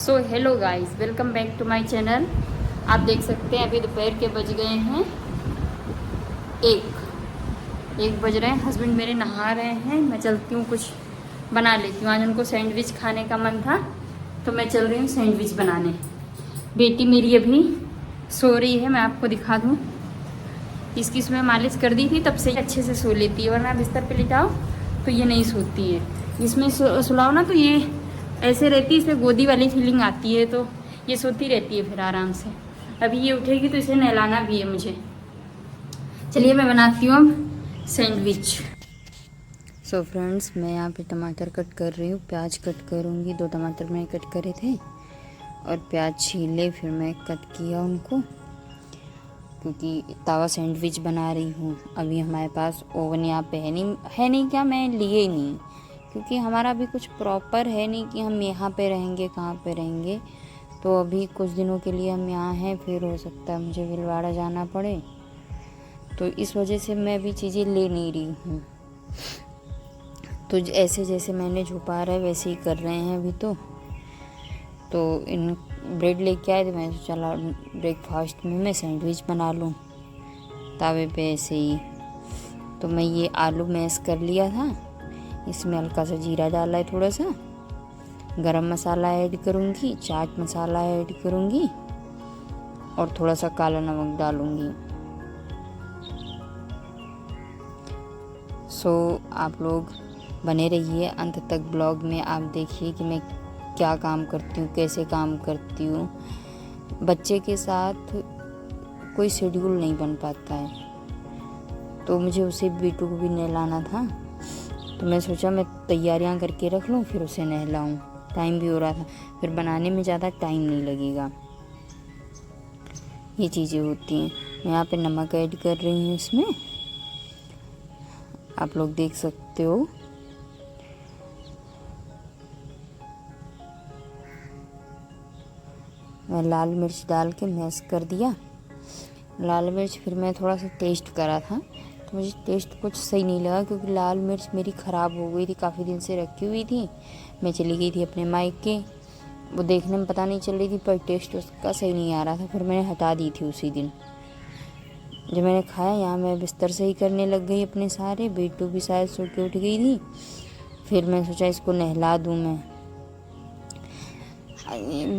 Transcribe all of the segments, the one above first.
So hello guys, welcome back to my channel. आप देख सकते हैं अभी दोपहर के बज गए हैं एक बज रहे हैं। हस्बैंड मेरे नहा रहे हैं। मैं चलती हूँ कुछ बना लेती हूँ। आज उनको सैंडविच खाने का मन था तो मैं चल रही हूँ सैंडविच बनाने। बेटी मेरी अभी सो रही है, मैं आपको दिखा दूँ। इसकी सुबह मालिश कर दी थी, तब से अच्छे से सो लेती है, वरना बिस्तर पे लिटाओ तो ये नहीं सोती है। इसमें सुलाओ ना तो ये ऐसे रहती है, इसे गोदी वाली फीलिंग आती है तो ये सोती रहती है फिर आराम से। अभी ये उठेगी तो इसे नहलाना भी है मुझे। चलिए मैं बनाती हूँ अब सैंडविच। सो फ्रेंड्स, मैं यहाँ पे टमाटर कट कर रही हूँ, प्याज कट करूँगी। 2 टमाटर मैंने कट करे थे और प्याज छीले, फिर मैं कट किया उनको, क्योंकि तवा सैंडविच बना रही हूँ। अभी हमारे पास ओवन यहाँ पे है नहीं क्या, मैं लिए ही नहीं, क्योंकि हमारा अभी कुछ प्रॉपर है नहीं कि हम यहाँ पे रहेंगे, कहाँ पे रहेंगे। तो अभी कुछ दिनों के लिए हम यहाँ हैं, फिर हो सकता है मुझे भीलवाड़ा जाना पड़े, तो इस वजह से मैं अभी चीज़ें ले नहीं रही हूँ। तो ऐसे जैसे मैंने छुपा रहा है वैसे ही कर रहे हैं अभी। तो इन ब्रेड लेके आए थे, मैं चला ब्रेकफास्ट में मैं सैंडविच बना लूँ तावे पे ऐसे ही। तो मैं ये आलू मैश कर लिया था, इसमें हल्का सा जीरा डाला है, थोड़ा सा गरम मसाला ऐड करूँगी, चाट मसाला ऐड करूँगी और थोड़ा सा काला नमक डालूँगी। सो आप लोग बने रहिए अंत तक ब्लॉग में। आप देखिए कि मैं क्या काम करती हूँ, कैसे काम करती हूँ। बच्चे के साथ कोई शेड्यूल नहीं बन पाता है, तो मुझे उसे बेटू को भी नहलाना था, तो मैं सोचा मैं तैयारियां करके रख लूँ, फिर उसे नहलाऊं। टाइम भी हो रहा था, फिर बनाने में ज़्यादा टाइम नहीं लगेगा। ये चीज़ें होती हैं। मैं यहाँ पे नमक ऐड कर रही हूँ इसमें, आप लोग देख सकते हो। मैं लाल मिर्च डाल के मैश कर दिया। लाल मिर्च फिर मैं थोड़ा सा टेस्ट करा था, तो मुझे टेस्ट कुछ सही नहीं लगा, क्योंकि लाल मिर्च मेरी ख़राब हो गई थी, काफ़ी दिन से रखी हुई थी। मैं चली गई थी अपने मायके, वो देखने में पता नहीं चल रही थी, पर टेस्ट उसका सही नहीं आ रहा था। फिर मैंने हटा दी थी उसी दिन। जब मैंने खाया, यहाँ मैं बिस्तर सही करने लग गई अपने सारे। बेटू भी शायद सो के उठ गई थी। फिर मैं सोचा इसको नहला दूँ मैं।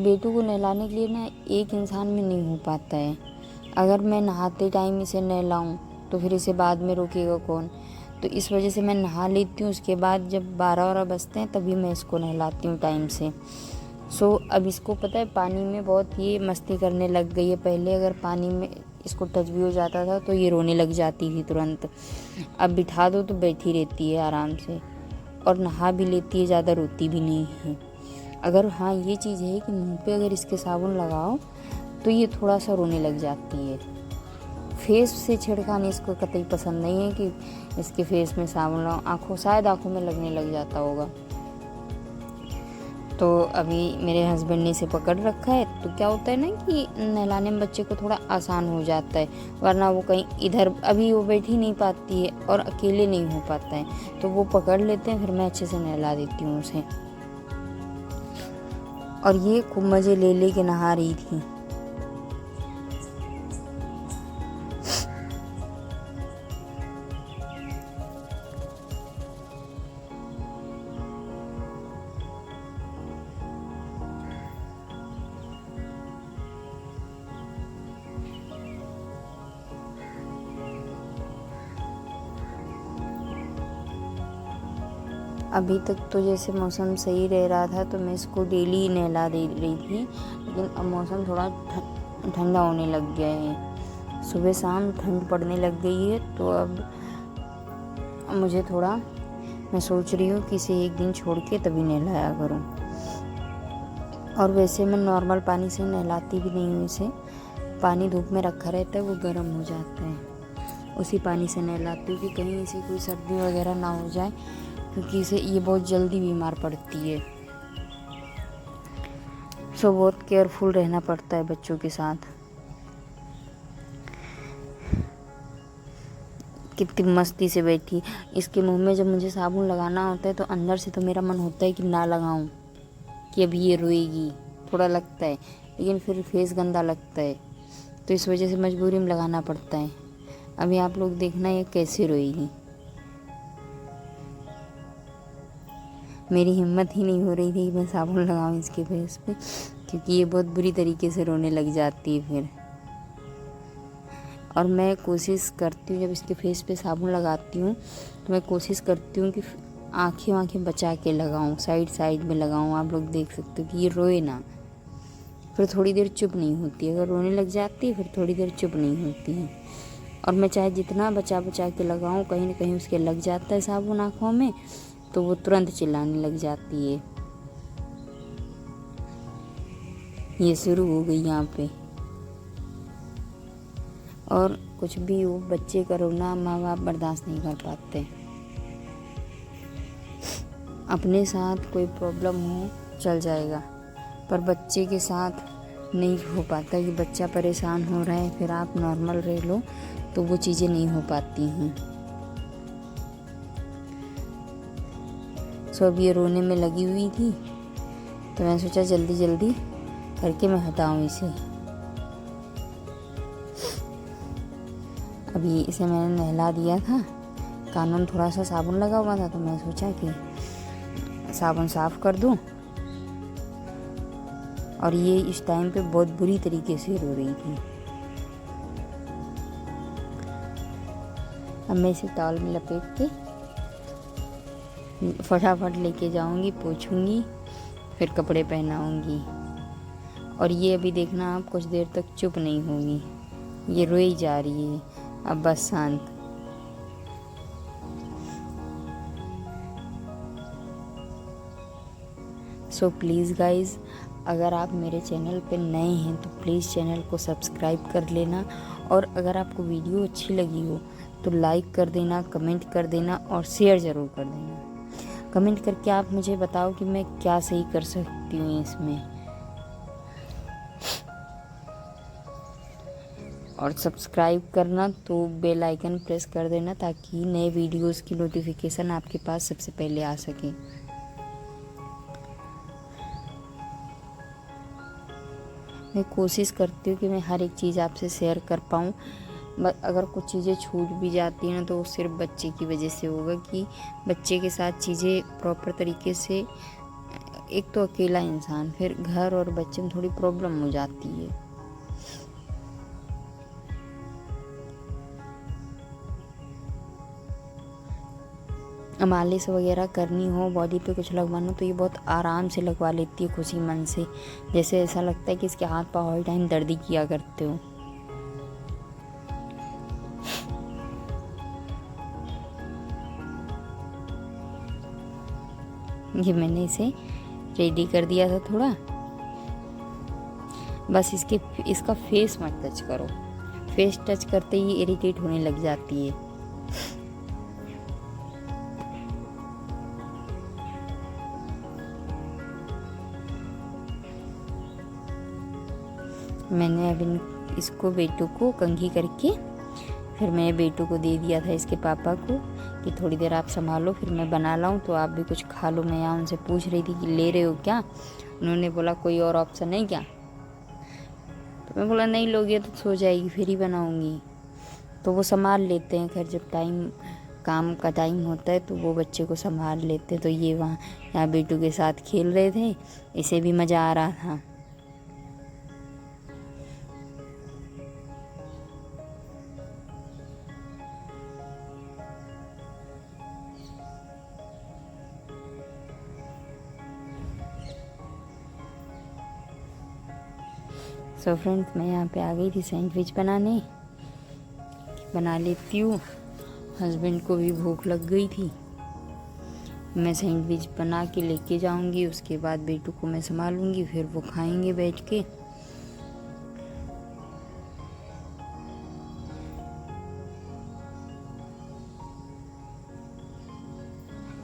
बेटू को नहलाने के लिए ना एक इंसान में नहीं हो पाता है। अगर मैं नहाते टाइम इसे नहलाऊं तो फिर इसे बाद में रोकेगा कौन। तो इस वजह से मैं नहा लेती हूँ, उसके बाद जब 12 बजते हैं तभी मैं इसको नहलाती हूँ टाइम से। सो अब इसको पता है पानी में बहुत ये मस्ती करने लग गई है। पहले अगर पानी में इसको टच भी हो जाता था तो ये रोने लग जाती थी तुरंत। अब बिठा दो तो बैठी रहती है आराम से, और नहा भी लेती है, ज़्यादा रोती भी नहीं है। अगर हाँ ये चीज़ है कि मुंह पे अगर इसके साबुन लगाओ तो ये थोड़ा सा रोने लग जाती है। फेस से छिड़काने इसको कतई पसंद नहीं है कि इसके फेस में साबुन लगाओ। शायद आँखों में लगने लग जाता होगा। तो अभी मेरे हस्बैंड ने इसे पकड़ रखा है, तो क्या होता है ना कि नहलाने में बच्चे को थोड़ा आसान हो जाता है, वरना वो कहीं इधर अभी वो बैठ ही नहीं पाती है और अकेले नहीं हो पाता है, तो वो पकड़ लेते हैं, फिर मैं अच्छे से नहला देती हूँ उसे। और ये खूब मज़े ले के नहा रही थी। अभी तक तो जैसे मौसम सही रह रहा था तो मैं इसको डेली नहला दे रही थी, लेकिन अब मौसम थोड़ा ठंडा होने लग गया है। सुबह शाम ठंड पड़ने लग गई है, तो अब मुझे थोड़ा, मैं सोच रही हूँ कि इसे एक दिन छोड़ के तभी नहलाया करूँ। और वैसे मैं नॉर्मल पानी से नहलाती भी नहीं हूँ इसे। पानी धूप में रखा रहता है, वो गर्म हो जाता है, उसी पानी से नहलाती हूँ कि कहीं इसे कोई सर्दी वगैरह ना हो जाए, क्योंकि इसे ये बहुत जल्दी बीमार पड़ती है। सो बहुत केयरफुल रहना पड़ता है बच्चों के साथ। कितनी मस्ती से बैठी। इसके मुंह में जब मुझे साबुन लगाना होता है तो अंदर से तो मेरा मन होता है कि ना लगाऊं, कि अभी ये रोएगी, थोड़ा लगता है, लेकिन फिर फेस गंदा लगता है, तो इस वजह से मजबूरी में लगाना पड़ता है। अभी आप लोग देखना ये कैसे रोएगी। मेरी हिम्मत ही नहीं हो रही थी कि मैं साबुन लगाऊं इसके फेस पे, क्योंकि ये बहुत बुरी तरीके से रोने लग जाती है फिर। और मैं कोशिश करती हूँ जब इसके फेस पे साबुन लगाती हूँ तो मैं कोशिश करती हूँ कि आँखें बचा के लगाऊँ, साइड में लगाऊँ। आप लोग देख सकते हो कि ये रोए ना, फिर थोड़ी देर चुप नहीं होती है। अगर रोने लग जाती है फिर थोड़ी देर चुप नहीं होती है। और मैं चाहे जितना बचा के लगाऊँ, कहीं ना कहीं उसके लग जाता है साबुन आँखों में, तो वो तुरंत चिल्लाने लग जाती है। ये शुरू हो गई यहाँ पे। और कुछ भी हो, बच्चे का रोना माँ बाप बर्दाश्त नहीं कर पाते। अपने साथ कोई प्रॉब्लम हो चल जाएगा, पर बच्चे के साथ नहीं हो पाता कि बच्चा परेशान हो रहा है फिर आप नॉर्मल रह लो, तो वो चीज़ें नहीं हो पाती हैं। सो अब ये रोने में लगी हुई थी, तो मैं सोचा जल्दी करके मैं हटाऊं इसे। अभी इसे मैंने नहला दिया था, कानों में थोड़ा सा साबुन लगा हुआ था, तो मैं सोचा कि साबुन साफ कर दूं। और ये इस टाइम पे बहुत बुरी तरीके से रो रही थी। अब मैं इसे टॉवल में लपेट के फटाफट लेके जाऊंगी, पोंछूंगी, फिर कपड़े पहनाऊंगी। और ये अभी देखना आप कुछ देर तक चुप नहीं होगी, ये रोई जा रही है। अब बस शांत। सो प्लीज़ गाइज़, अगर आप मेरे चैनल पे नए हैं तो प्लीज़ चैनल को सब्सक्राइब कर लेना। और अगर आपको वीडियो अच्छी लगी हो तो लाइक कर देना, कमेंट कर देना और शेयर ज़रूर कर देना। कमेंट करके आप मुझे बताओ कि मैं क्या सही कर सकती हूँ इसमें। और सब्सक्राइब करना तो बेल आइकन प्रेस कर देना, ताकि नए वीडियोस की नोटिफिकेशन आपके पास सबसे पहले आ सके। मैं कोशिश करती हूँ कि मैं हर एक चीज़ आपसे शेयर कर पाऊँ। अगर कुछ चीज़ें छूट भी जाती हैं ना, तो वो सिर्फ बच्चे की वजह से होगा कि बच्चे के साथ चीज़ें प्रॉपर तरीके से, एक तो अकेला इंसान, फिर घर और बच्चे में थोड़ी प्रॉब्लम हो जाती है। मालिश वगैरह करनी हो, बॉडी पे कुछ लगवाना, तो ये बहुत आराम से लगवा लेती है, खुशी मन से। जैसे ऐसा लगता है कि इसके हाथ पाँव हर टाइम दर्द किया करते हो। ये मैंने इसे रेडी कर दिया था थोड़ा। बस इसका फेस मत टच करो, फेस टच करते ही इरिटेट होने लग जाती है। मैंने अभी इसको बेटू को कंघी करके फिर मैं बेटू को दे दिया था इसके पापा को कि थोड़ी देर आप संभालो, फिर मैं बना लाऊं तो आप भी कुछ खा लो। मैं यहाँ उनसे पूछ रही थी कि ले रहे हो क्या, उन्होंने बोला कोई और ऑप्शन है क्या, तो मैं बोला नहीं लोगे तो सो जाएगी, फिर ही बनाऊंगी। तो वो संभाल लेते हैं, खैर जब काम का टाइम होता है तो वो बच्चे को संभाल लेते हैं। तो ये यहाँ बेटू के साथ खेल रहे थे, इसे भी मज़ा आ रहा था। सो फ्रेंड्स, मैं यहाँ पे आ गई थी सैंडविच बना लेती हूँ। हस्बैंड को भी भूख लग गई थी। मैं सैंडविच बना के लेके जाऊँगी, उसके बाद बेटू को मैं संभालूँगी, फिर वो खाएंगे बैठ के।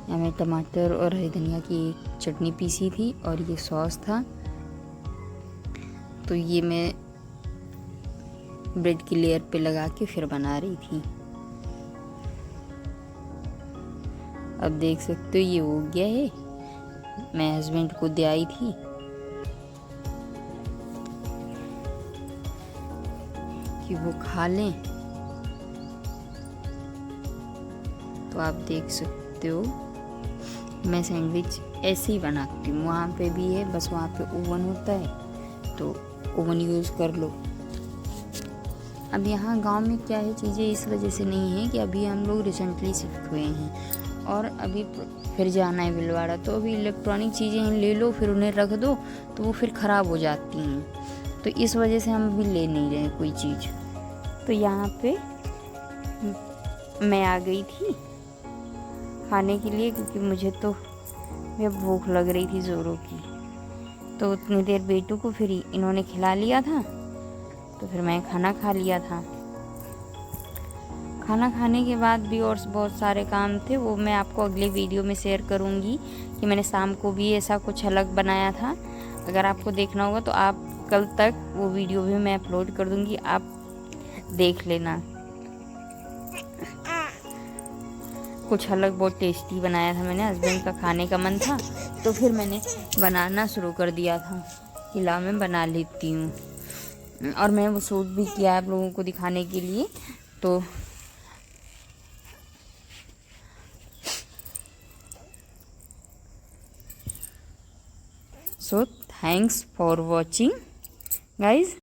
यहाँ मैं टमाटर और हरी धनिया की एक चटनी पीसी थी और ये सॉस था। तो ये मैं ब्रेड की लेयर पे लगा के फिर बना रही थी। अब देख सकते हो ये हो गया है। मैं हस्बैंड को दे आई थी। कि वो खा लें। तो आप देख सकते हो मैं सैंडविच ऐसे ही बनाती हूँ। वहाँ पे भी है, बस वहाँ पे ओवन होता है तो ओवन यूज़ कर लो। अब यहाँ गांव में क्या है, चीज़ें इस वजह से नहीं है कि अभी हम लोग रिसेंटली शिफ्ट हुए हैं और अभी फिर जाना है भीलवाड़ा, तो अभी इलेक्ट्रॉनिक चीज़ें ले लो फिर उन्हें रख दो तो वो फिर ख़राब हो जाती हैं, तो इस वजह से हम अभी ले नहीं रहे कोई चीज़। तो यहाँ पे मैं आ गई थी खाने के लिए, क्योंकि मुझे तो भूख लग रही थी ज़ोरों की। तो उतनी देर बेटू को फिर इन्होंने खिला लिया था, तो फिर मैं खाना खा लिया था। खाना खाने के बाद भी और बहुत सारे काम थे, वो मैं आपको अगले वीडियो में शेयर करूँगी कि मैंने शाम को भी ऐसा कुछ अलग बनाया था। अगर आपको देखना होगा तो आप कल तक वो वीडियो भी मैं अपलोड कर दूँगी, आप देख लेना। कुछ अलग बहुत टेस्टी बनाया था मैंने, हस्बैंड का खाने का मन था तो फिर मैंने बनाना शुरू कर दिया था कि ला मैं बना लेती हूँ। और मैं वो शूट भी किया आप लोगों को दिखाने के लिए। तो so thanks for watching guys.